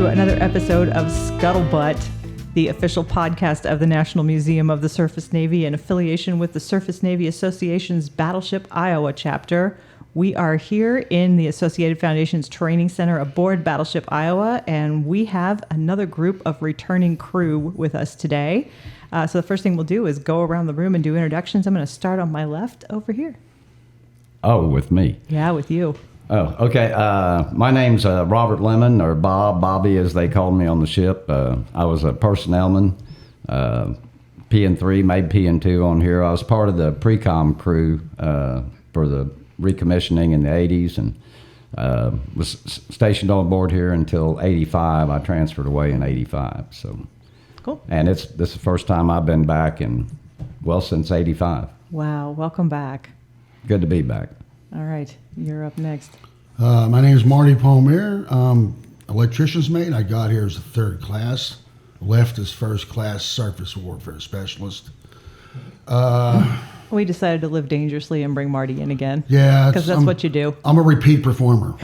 to another episode of Scuttlebutt, the official podcast of the National Museum of the Surface Navy in affiliation with the Surface Navy Association's Battleship, Iowa chapter. We are here in the Associated Foundation's Training Center aboard Battleship, Iowa, and we have another group of returning crew with us today. So the first thing we'll do is go around the room and do introductions. I'm going to start on my left over here. Oh, with me? Yeah, with you. Oh, okay. My name's Robert Lemmond, or Bobby as they called me on the ship. I was a personnelman, PN3, made PN2 on here. I was part of the pre-com crew for the recommissioning in the 80s and was stationed on board here until 85. I transferred away in 85. So, cool. And this is the first time I've been back since 85. Wow, welcome back. Good to be back. All right, you're up next. My name is Marty Palmiere. Electrician's mate. I got here as a third class. Left as first class surface warfare specialist. We decided to live dangerously and bring Marty in again. Yeah. Because that's what you do. I'm a repeat performer.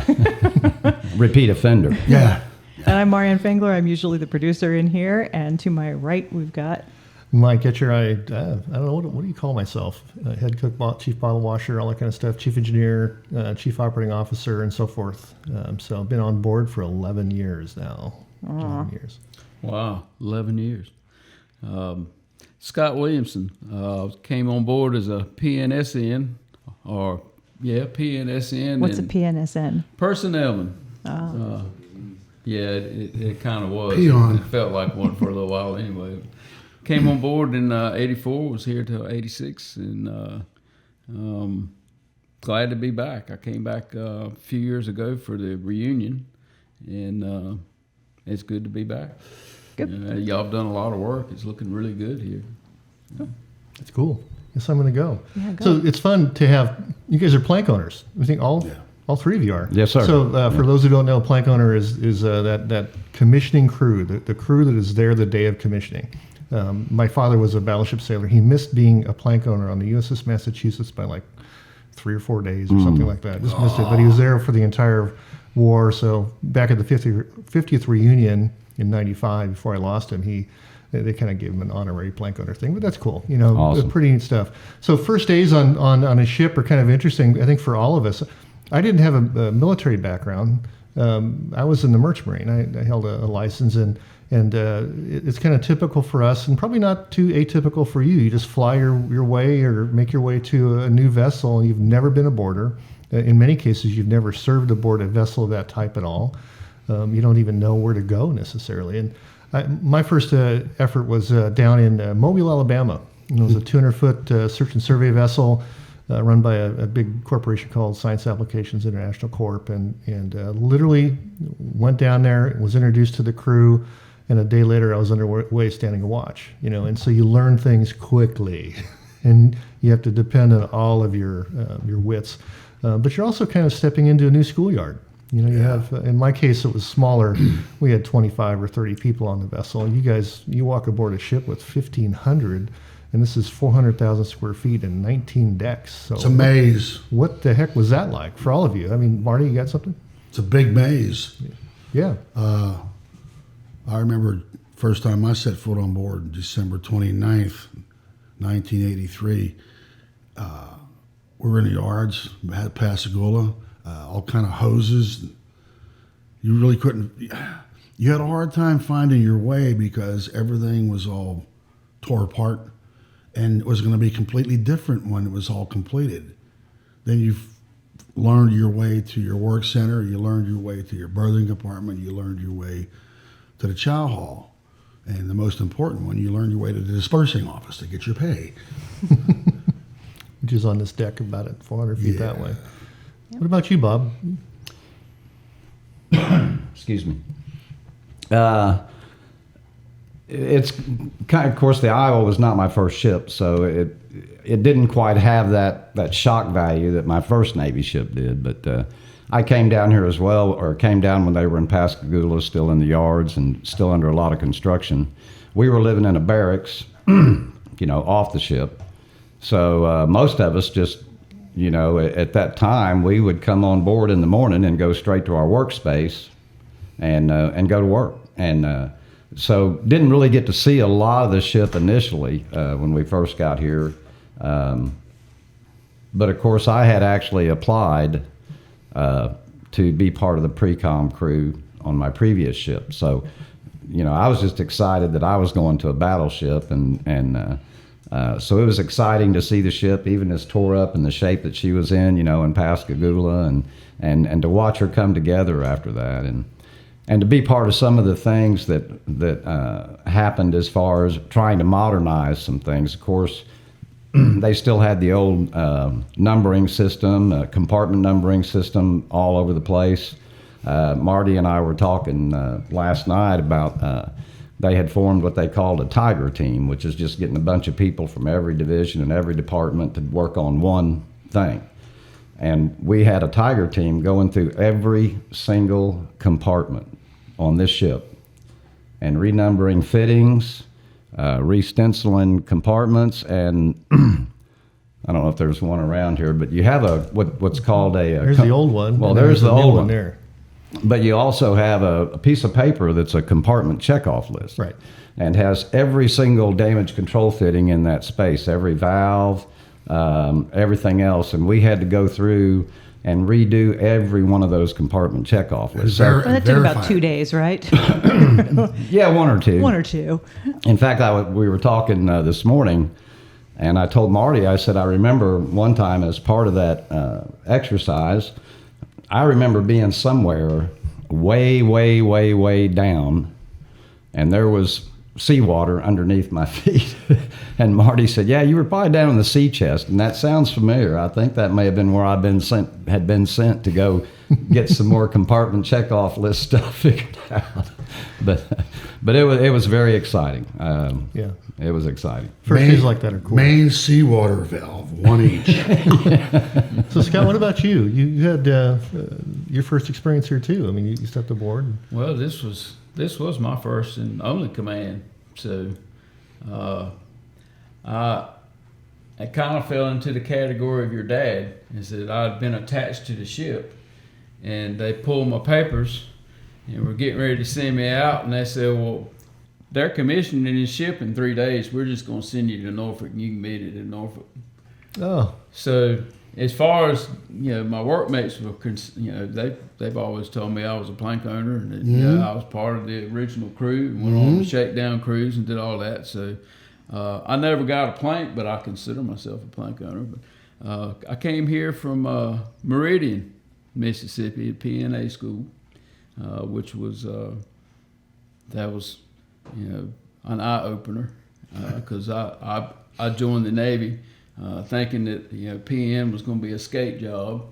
Repeat offender. Yeah. And I'm Marianne Fengler. I'm usually the producer in here. And to my right, we've got... Mike Etcher. I don't know, what do you call myself? Head cook, chief bottle washer, all that kind of stuff, chief engineer, chief operating officer, and so forth. So I've been on board for 11 years now. 11 years. Wow, 11 years. Scott Williamson came on board as a PNSN, PNSN. What's a PNSN? Personnelman. Oh. It kind of was. Peon. It felt like one for a little while anyway. Came on board in 84, was here till 86, and glad to be back. I came back a few years ago for the reunion, and it's good to be back. Good. Y'all have done a lot of work. It's looking really good here. That's cool. Guess I'm going to go. Yeah, go. So it's fun to have, you guys are plank owners. I think all three of you are. Yes, sir. So for those who don't know, plank owner is that commissioning crew, the crew that is there the day of commissioning. My father was a battleship sailor. He missed being a plank owner on the USS Massachusetts by like 3 or 4 days or something like that. Just missed it. But he was there for the entire war. So back at the 50th reunion in 95, before I lost him, they kind of gave him an honorary plank owner thing. But that's cool. Awesome. Pretty neat stuff. So first days on a ship are kind of interesting, I think, for all of us. I didn't have a military background. I was in the Merchant Marine. I held a license, and it's kind of typical for us, and probably not too atypical for you. You just fly your way or make your way to a new vessel, and you've never been aboard her. In many cases, you've never served aboard a vessel of that type at all. You don't even know where to go necessarily. And my first effort was down in Mobile, Alabama. It was a 200-foot search and survey vessel run by a big corporation called Science Applications International Corp. And literally went down there, was introduced to the crew, and a day later, I was underway standing a watch, and so you learn things quickly, and you have to depend on all of your wits. But you're also kind of stepping into a new schoolyard. You have, in my case, it was smaller. We had 25 or 30 people on the vessel. You walk aboard a ship with 1,500, and this is 400,000 square feet and 19 decks. So It's a maze. What the heck was that like for all of you? I mean, Marty, you got something? It's a big maze. Yeah. I remember first time I set foot on board, December 29th, 1983. We were in the yards, had Pascagoula, all kind of hoses. You really couldn't, you had a hard time finding your way because everything was all tore apart, and it was going to be completely different when it was all completed. Then you've learned your way to your work center, you learned your way to your berthing compartment, you learned your way to the chow hall, and the most important one, you learn your way to the dispersing office to get your pay. Which is on this deck about 400 feet that way. What about you, Bob? Excuse me. It's kind of course, the Iowa was not my first ship, so it didn't quite have that shock value that my first Navy ship did, but I came down here as well, or came down when they were in Pascagoula, still in the yards and still under a lot of construction. We were living in a barracks, off the ship. So most of us just, at that time, we would come on board in the morning and go straight to our workspace and go to work. And so didn't really get to see a lot of the ship initially when we first got here. But of course, I had actually applied to be part of the pre-com crew on my previous ship. So, I was just excited that I was going to a battleship, and so it was exciting to see the ship, even as tore up in the shape that she was in Pascagoula, and to watch her come together after that, and to be part of some of the things that happened as far as trying to modernize some things. Of course, they still had the old numbering system, compartment numbering system all over the place. Marty and I were talking last night about they had formed what they called a Tiger team, which is just getting a bunch of people from every division and every department to work on one thing. And we had a Tiger team going through every single compartment on this ship and renumbering fittings, re-stenciling compartments, and I don't know if there's one around here, but you have what's called a... There's the old one. Well, there's the old one there. But you also have a piece of paper that's a compartment checkoff list. Right. And has every single damage control fitting in that space, every valve, everything else. And we had to go through and redo every one of those compartment checkoff lists. Well, that took about 2 days, right? Yeah, one or two. One or two. In fact, we were talking this morning, and I told Marty, I said, I remember one time as part of that exercise, I remember being somewhere way, way, way, way down, and there was seawater underneath my feet. And Marty said, yeah, you were probably down in the sea chest, and that sounds familiar. I think that may have been where had been sent to go get some more compartment checkoff list stuff figured out. But it was very exciting. Yeah. It was exciting. First days like that are cool. Main seawater valve, one each. So, Scott, what about you? You had your first experience here, too. I mean, you stepped aboard. Well, this was my first and only command. So I kind of fell into the category of your dad, is that I'd been attached to the ship, and they pulled my papers and were getting ready to send me out, and they said, well, they're commissioning this ship in 3 days. We're just going to send you to Norfolk, and you can meet it in Norfolk. Oh. So as far as, my workmates were, they've always told me I was a plank owner, and that, I was part of the original crew and went on the Shakedown cruise and did all that. So I never got a plank, but I consider myself a plank owner. But I came here from Meridian, Mississippi, at PNA school, which was that was an eye opener, because I joined the Navy thinking that PN was going to be a skate job.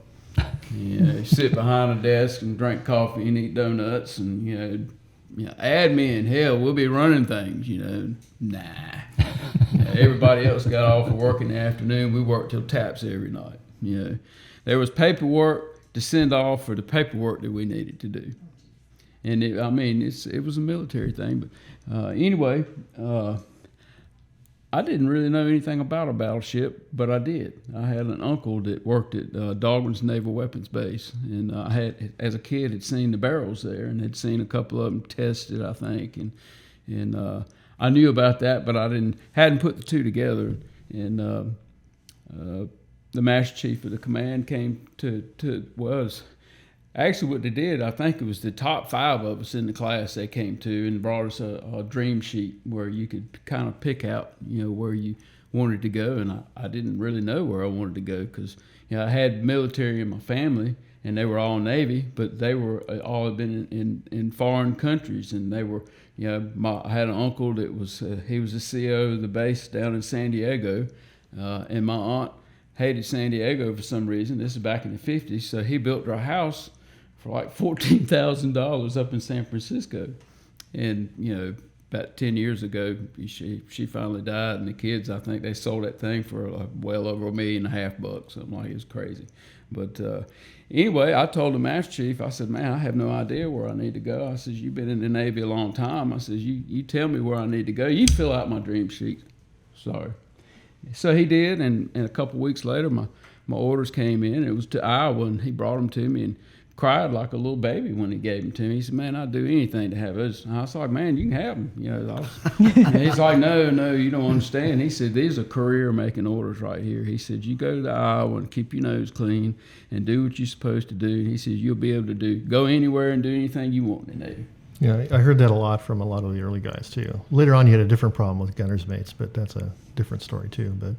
Sit behind a desk and drink coffee and eat donuts, and admin, hell, we'll be running things. Nah. Everybody else got off of work in the afternoon. We worked till taps every night. There was paperwork to send off for the paperwork that we needed to do. And it was a military thing. But anyway, I didn't really know anything about a battleship, but I did. I had an uncle that worked at Dahlgren's Naval Weapons Base, and I had, as a kid, had seen the barrels there and had seen a couple of them tested, I think, and I knew about that, but I hadn't put the two together. And the Master Chief of the command came actually, what they did, I think it was the top 5 of us in the class they came to and brought us a dream sheet where you could kind of pick out, where you wanted to go. And I didn't really know where I wanted to go because, I had military in my family and they were all Navy, but they were all had been in foreign countries. And they were, I had an uncle that was, he was the CEO of the base down in San Diego. And my aunt hated San Diego for some reason. This is back in the 50s. So he built her a house for like $14,000 up in San Francisco. And, about 10 years ago, she finally died, and the kids, I think they sold that thing for well over $1.5 million, something like it. It was crazy. But anyway, I told the Master Chief, I said, man, I have no idea where I need to go. I says, you've been in the Navy a long time. I says, you tell me where I need to go. You fill out my dream sheet. Sorry. So he did, and a couple weeks later, my orders came in. It was to Iowa, and he brought them to me, and cried like a little baby when he gave them to me. He said, "Man, I'd do anything to have those." And I was like, "Man, you can have them." And he's like, No, you don't understand. He said, "These are career-making orders right here." He said, "You go to the Iowa and keep your nose clean and do what you're supposed to do." He says, "You'll be able to go anywhere and do anything you want to do." Yeah, I heard that a lot from a lot of the early guys too. Later on, you had a different problem with gunner's mates, but that's a different story too. But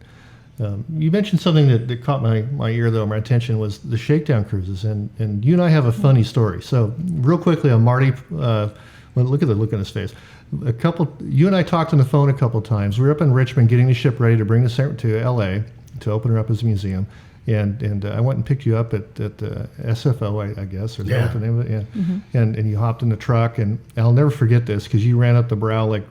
you mentioned something that caught my ear, though, my attention, was the Shakedown cruises, and you and I have a funny story. So real quickly on Marty, well, look at the look on his face. You and I talked on the phone a couple times. We were up in Richmond getting the ship ready to bring to L.A. to open her up as a museum. And I went and picked you up at SFO, I guess, or is that the name of it? Yeah. Mm-hmm. And you hopped in the truck, and I'll never forget this because you ran up the brow like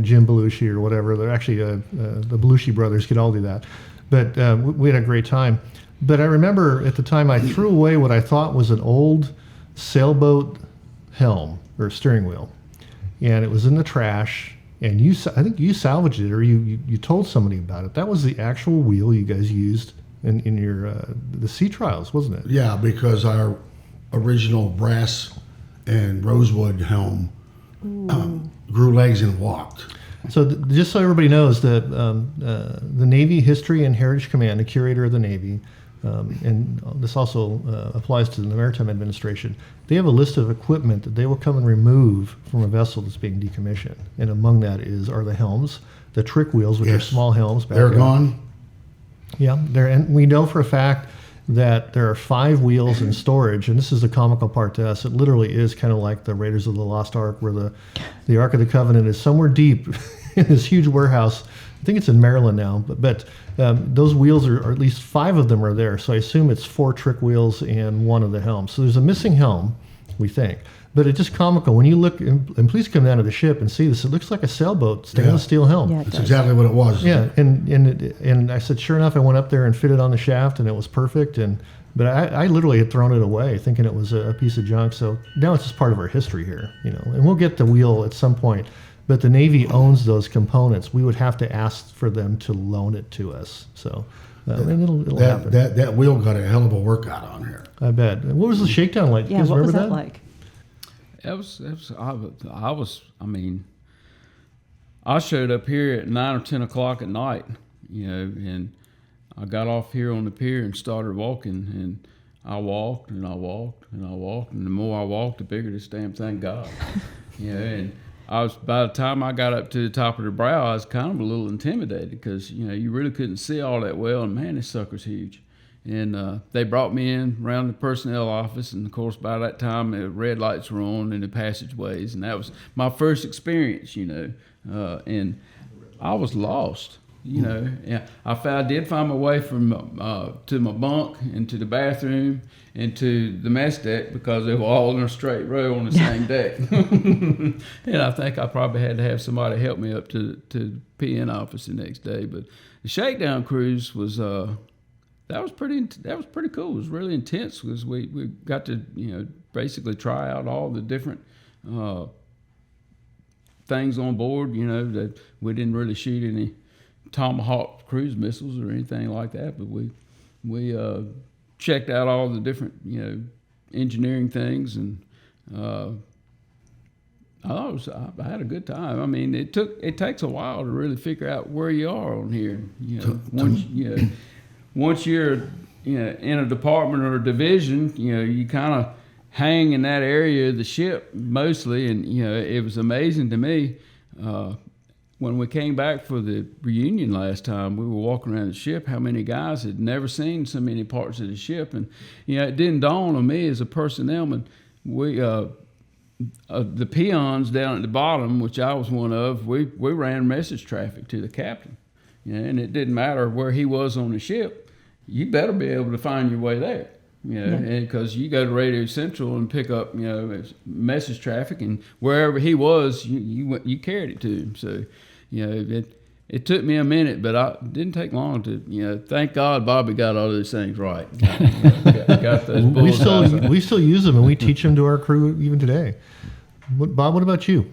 Jim Belushi or whatever. They're actually the Belushi brothers could all do that. But we had a great time. But I remember at the time I threw away what I thought was an old sailboat helm or steering wheel, and it was in the trash. And I think you salvaged it, or you told somebody about it. That was the actual wheel you guys used in your the sea trials, wasn't it? Yeah, because our original brass and rosewood helm grew legs and walked. So just so everybody knows that the Navy History and Heritage Command, the curator of the Navy, and this also applies to the Maritime Administration, they have a list of equipment that they will come and remove from a vessel that's being decommissioned. And among that are the helms, the trick wheels, which are small helms. They're gone. Yeah, and we know for a fact that there are 5 wheels in storage, and this is the comical part to us. It literally is kind of like the Raiders of the Lost Ark, where the Ark of the Covenant is somewhere deep in this huge warehouse. I think it's in Maryland now, but those wheels are at least 5 of them are there. So I assume it's 4 trick wheels and 1 of the helms. So there's a missing helm, we think. But it's just comical. When you look, and please come down to the ship and see this, it looks like a sailboat, stainless steel helm. Yeah, That's exactly what it was. Yeah, and I said, sure enough, I went up there and fitted on the shaft, and it was perfect. But I literally had thrown it away, thinking it was a piece of junk. So now it's just part of our history here, And we'll get the wheel at some point. But the Navy owns those components. We would have to ask for them to loan it to us. So and it'll happen. That wheel got a hell of a workout on here. I bet. What was the Shakedown like? Yeah, what was that like? I showed up here at 9 or 10 o'clock at night, and I got off here on the pier and started walking, and I walked and I walked and I walked, and the more I walked, the bigger this damn thing got. And by the time I got up to the top of the brow, I was kind of a little intimidated because, you really couldn't see all that well, and man, this sucker's huge. And they brought me in around the personnel office, and of course by that time the red lights were on in the passageways, and that was my first experience, and I was lost, And I did find my way from to my bunk and to the bathroom and to the mess deck because they were all in a straight row on the same deck. And I think I probably had to have somebody help me up to the PN office the next day. But the Shakedown cruise was that was pretty cool. It was really intense because we got to basically try out all the different things on board. That we didn't really shoot any Tomahawk cruise missiles or anything like that, but we checked out all the different engineering things, and I had a good time. I mean, it takes a while to really figure out where you are on here. Once you're in a department or a division, you kind of hang in that area of the ship mostly, and it was amazing to me when we came back for the reunion last time. We were walking around the ship, how many guys had never seen so many parts of the ship, and it didn't dawn on me as a personnelman. We the peons down at the bottom, which I was one of, we ran message traffic to the captain, and it didn't matter where he was on the ship. You better be able to find your way there, and because you go to Radio Central and pick up, message traffic, and wherever he was, you carried it to him. So, it took me a minute, but it didn't take long to, thank God Bobby got all those things right. Got those we still use them, and we teach them to our crew even today. Bob, what about you?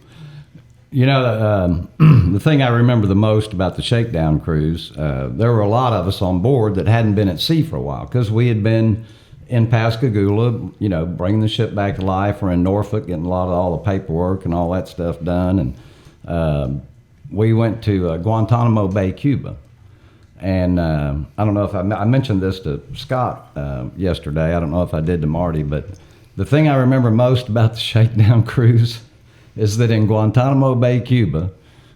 The thing I remember the most about the Shakedown cruise, there were a lot of us on board that hadn't been at sea for a while because we had been in Pascagoula, you know, bringing the ship back to life. We're in Norfolk, getting all the paperwork and all that stuff done. And we went to Guantanamo Bay, Cuba. And I don't know if I mentioned this to Scott yesterday. I don't know if I did to Marty, but the thing I remember most about the Shakedown cruise is that in Guantanamo Bay, Cuba,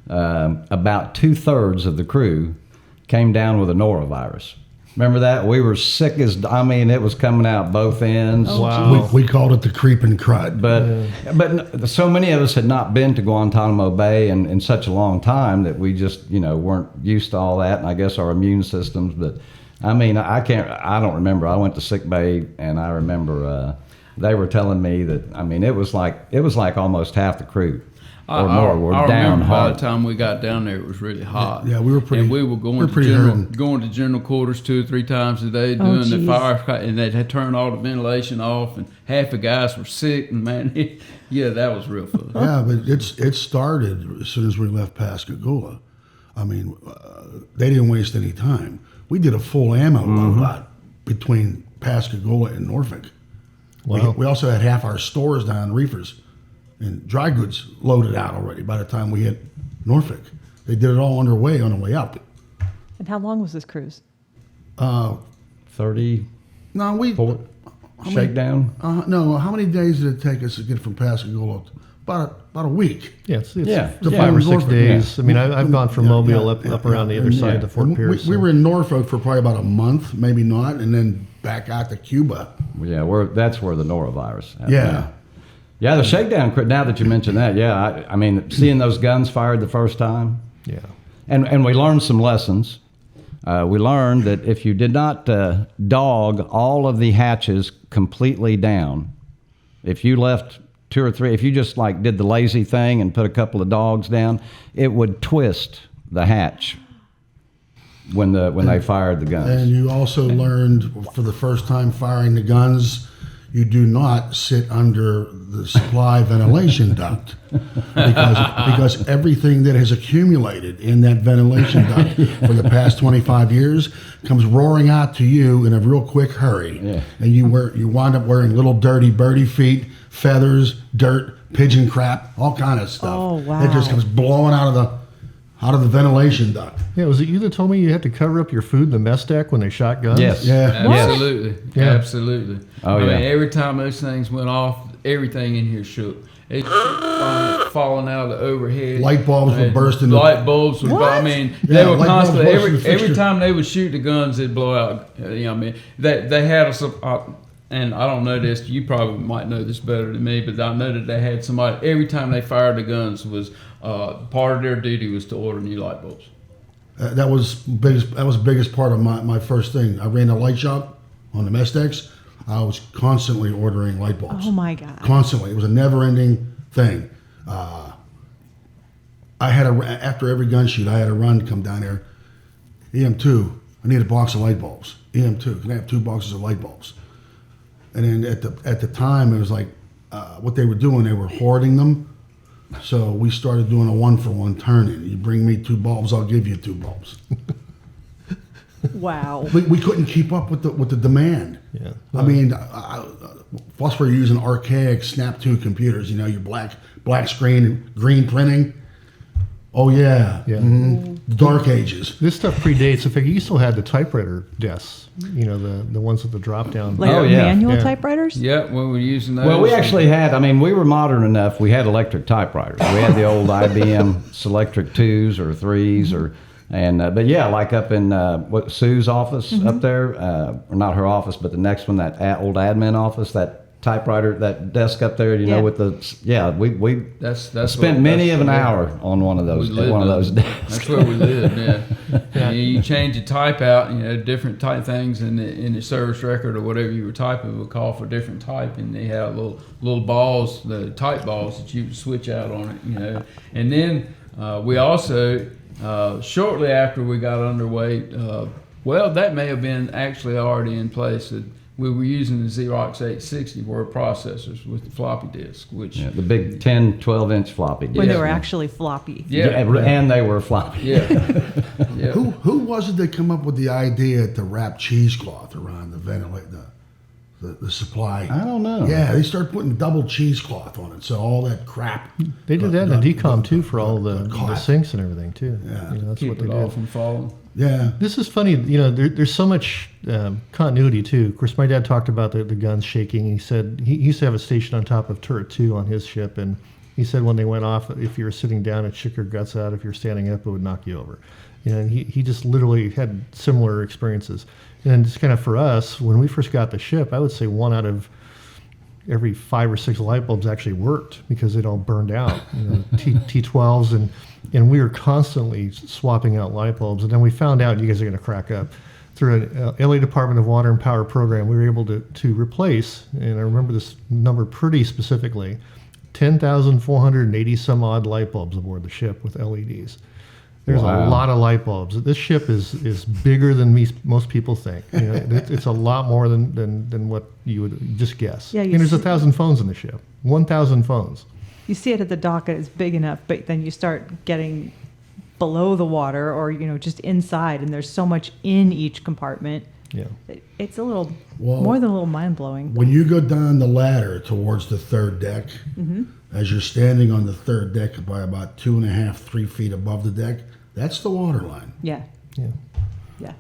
about 2/3 of the crew came down with a norovirus. Remember that? We were sick as, I mean, it was coming out both ends. Oh, Wow. We called it the creeping crud. But so many of us had not been to Guantanamo Bay in such a long time that we just, you know, weren't used to all that, and I guess our immune systems. But I mean, I don't remember. I went to sick bay, and I remember they were telling me that, I mean, it was like almost half the crew or more were I down remember by hard. the time we got down there, it was really hot. Yeah, we were pretty. And we were going to general quarters 2 or 3 times a day, doing the geez. fire, and they'd had turned all the ventilation off, and half the guys were sick. And man, yeah, that was real fun. Yeah, but it started as soon as we left Pascagoula. I mean, they didn't waste any time. We did a full ammo loadout between Pascagoula and Norfolk. Wow. We also had half our stores down, reefers and dry goods loaded out already by the time we hit Norfolk. They did it all underway on the way up. And how long was this cruise? 30, No, we 40, Shakedown. no. How many days did it take us to get from Pascagoula? About a week. Yeah, it's Yeah. it's Yeah. 5 or 6 Norfolk, days. I mean, I've gone from Yeah, Mobile yeah, up yeah, around the other and- side to Fort and Pierce. we were in Norfolk for probably about a month, maybe not, and then back out to Cuba. Yeah, that's where the norovirus happened. Yeah. Yeah, the Shakedown, now that you mention that, yeah, I mean, seeing those guns fired the first time, Yeah. and we learned some lessons. We learned that if you did not dog all of the hatches completely down, if you left 2 or 3, if you just like did the lazy thing and put a couple of dogs down, it would twist the hatch when they fired the guns. And you also learned for the first time firing the guns, you do not sit under the supply ventilation duct because everything that has accumulated in that ventilation duct for the past 25 years comes roaring out to you in a real quick hurry. Yeah. And you wind up wearing little dirty birdie feet, feathers, dirt, pigeon crap, all kind of stuff. Oh, wow. It just comes blowing out of the ventilation duct. Yeah, was it you that told me you had to cover up your food in the mess deck when they shot guns? Yes. Yeah. Absolutely. Yeah. Absolutely. Oh, I yeah. mean, every time those things went off, everything in here shook. It falling out of the overhead. Light bulbs would burst into Light bulbs would. I mean, Yeah, they were light bulbs constantly burst in the every fixture. time they would shoot the guns, it'd blow out. You know, what I mean, they had us. And I don't know this. You probably might know this better than me, but I know that they had somebody every time they fired the guns was part of their duty was to order new light bulbs. That was the biggest part of my first thing. I ran a light shop on the mess decks. I was constantly ordering light bulbs. Oh my God. Constantly. It was a never-ending thing. I had after every gun shoot, I had a run come down there. EM2, I need a box of light bulbs. EM2, can I have 2 boxes of light bulbs? And then at the time, it was like what they were doing, they were hoarding them. So we started doing a 1-for-1 turn-in. You bring me 2 bulbs, I'll give you 2 bulbs. Wow. We couldn't keep up with the demand. Yeah. I mean, plus we're using archaic Snap 2 computers. You know, your black screen and green printing. Oh yeah. Yeah. Mhm. Dark ages. This stuff predates. In fact, you still had the typewriter desks. You know, the ones with the drop down. Like Oh, yeah. manual Yeah. typewriters? Yeah, we were using those. Well, we actually had, I mean, we were modern enough. We had electric typewriters. We had the old IBM Selectric 2s or 3s but yeah, like up in Sue's office up there, or not her office, but the next one, that old admin office, that typewriter, that desk up there, you know, with we That's spent many of an hour on one of those desks. That's where we lived. Yeah. You change the type out. You know, different type things in the service record or whatever you were typing would call for different type, and they had little balls, the type balls that you would switch out on it. You know, and then we also shortly after we got underway, well, that may have been actually already in place. We were using the Xerox 860 word processors with the floppy disk, which Yeah, the big 10, 12-inch floppy disk. When they were actually floppy. and they were floppy. yeah. Who was it that come up with the idea to wrap cheesecloth around the ventilator, the supply. I don't know. Yeah, they started putting double cheesecloth on it, so all that crap. They did that in the decom too for all the cloth. sinks and everything too. Yeah. That's Keep what they it off did. from falling. Yeah. This is funny, there's so much continuity too. Of course, my dad talked about the guns shaking. He said he used to have a station on top of turret 2 on his ship, and he said when they went off, if you were sitting down, it shook your guts out. If you're standing up, it would knock you over. And he just literally had similar experiences. And just kind of for us, when we first got the ship, I would say 1 out of every 5 or 6 light bulbs actually worked because they'd all burned out. T12s, and we were constantly swapping out light bulbs. And then we found out, you guys are going to crack up, through an LA Department of Water and Power program, we were able to replace, and I remember this number pretty specifically, 10,480 some odd light bulbs aboard the ship with LEDs. There's Wow. a lot of light bulbs. This ship is bigger than most people think. It's a lot more than what you would just guess. Yeah, and there's 1,000 phones in the ship. 1,000 phones. You see it at the dock and it's big enough, but then you start getting below the water or, just inside, and there's so much in each compartment. Yeah. It's a little, Well, more than a little mind-blowing. When you go down the ladder towards the third deck, as you're standing on the third deck by about 2.5, 3 feet above the deck, that's the water line. Yeah. Yeah. Yeah.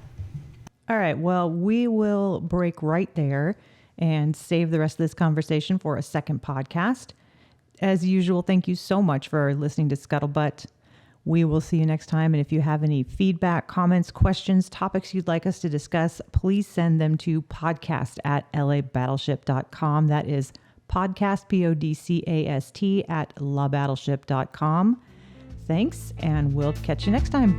All right. Well, we will break right there and save the rest of this conversation for a second podcast. As usual, thank you so much for listening to Scuttlebutt. We will see you next time. And if you have any feedback, comments, questions, topics you'd like us to discuss, please send them to podcast@labattleship.com. That is podcast, podcast, at labattleship.com. Thanks, and we'll catch you next time.